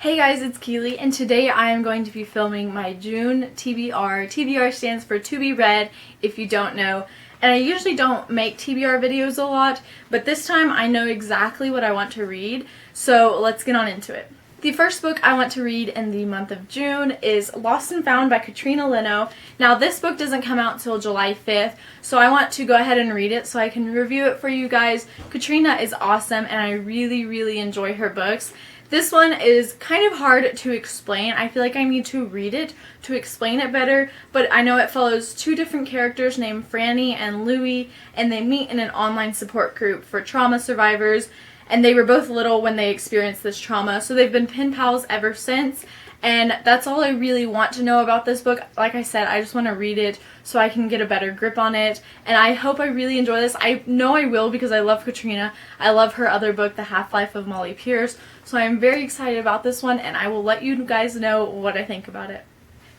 Hey guys, it's Keeley, and today I am going to be filming my June TBR. TBR stands for To Be Read, if you don't know. And I usually don't make TBR videos a lot, but this time I know exactly what I want to read, so let's get on into it. The first book I want to read in the month of June is Lost and Found by Katrina Leno. Now this book doesn't come out till July 5th, so I want to go ahead and read it so I can review it for you guys. Katrina is awesome and I really enjoy her books. This one is kind of hard to explain. I feel like I need to read it to explain it better, but I know it follows two different characters named Franny and Louie, and they meet in an online support group for trauma survivors, and they were both little when they experienced this trauma, so they've been pen pals ever since. And that's all I really want to know about this book. Like I said, I just want to read it so I can get a better grip on it. And I hope I really enjoy this. I know I will because I love Katrina. I love her other book, The Half-Life of Molly Pierce. So I'm very excited about this one, and I will let you guys know what I think about it.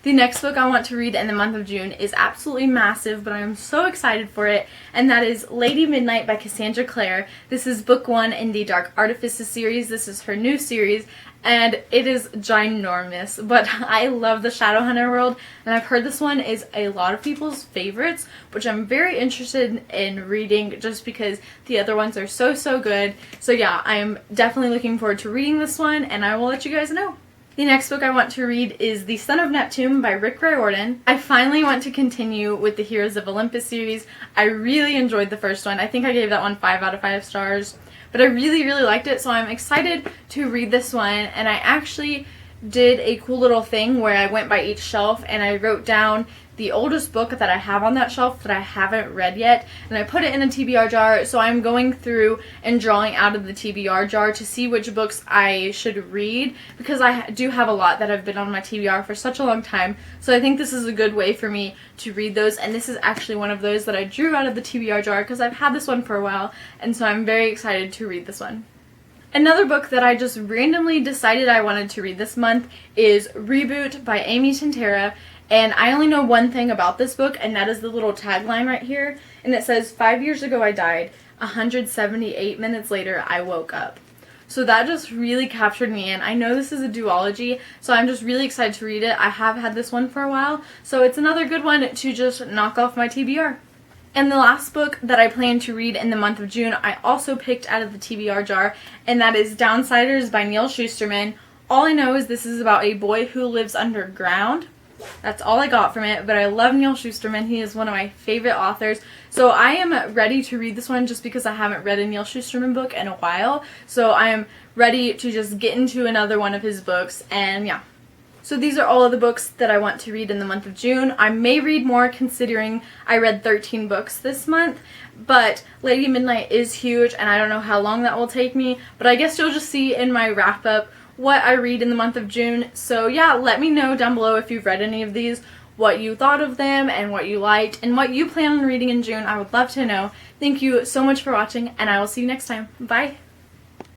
The next book I want to read in the month of June is absolutely massive, but I am so excited for it, and that is Lady Midnight by Cassandra Clare. This is book 1 in the Dark Artifices series. This is her new series, and it is ginormous, but I love the Shadowhunter world, and I've heard this one is a lot of people's favorites, which I'm very interested in reading just because the other ones are so good. So yeah, I'm definitely looking forward to reading this one, and I will let you guys know. The next book I want to read is The Son of Neptune by Rick Riordan. I finally want to continue with the Heroes of Olympus series. I really enjoyed the first one. I think I gave that one 5 out of 5 stars. But I really liked it, so I'm excited to read this one. And I actually did a cool little thing where I went by each shelf and I wrote down the oldest book that I have on that shelf that I haven't read yet, and I put it in a TBR jar. So I'm going through and drawing out of the TBR jar to see which books I should read, because I do have a lot that have been on my TBR for such a long time. So I think this is a good way for me to read those, and this is actually one of those that I drew out of the TBR jar because I've had this one for a while, and so I'm very excited to read this one. Another book that I just randomly decided I wanted to read this month is Reboot by Amy Tintera, and I only know one thing about this book, and that is the little tagline right here, and it says, 5 years ago I died, 178 minutes later I woke up. So that just really captured me, and I know this is a duology, so I'm just really excited to read it. I have had this one for a while, so it's another good one to just knock off my TBR. And the last book that I plan to read in the month of June, I also picked out of the TBR jar, and that is Downsiders by Neal Shusterman. All I know is this is about a boy who lives underground. That's all I got from it, but I love Neal Shusterman. He is one of my favorite authors. So I am ready to read this one just because I haven't read a Neal Shusterman book in a while. So I am ready to just get into another one of his books, and yeah. So these are all of the books that I want to read in the month of June. I may read more considering I read 13 books this month, but Lady Midnight is huge and I don't know how long that will take me, but I guess you'll just see in my wrap up what I read in the month of June. So yeah, let me know down below if you've read any of these, what you thought of them and what you liked and what you plan on reading in June. I would love to know. Thank you so much for watching, and I will see you next time. Bye!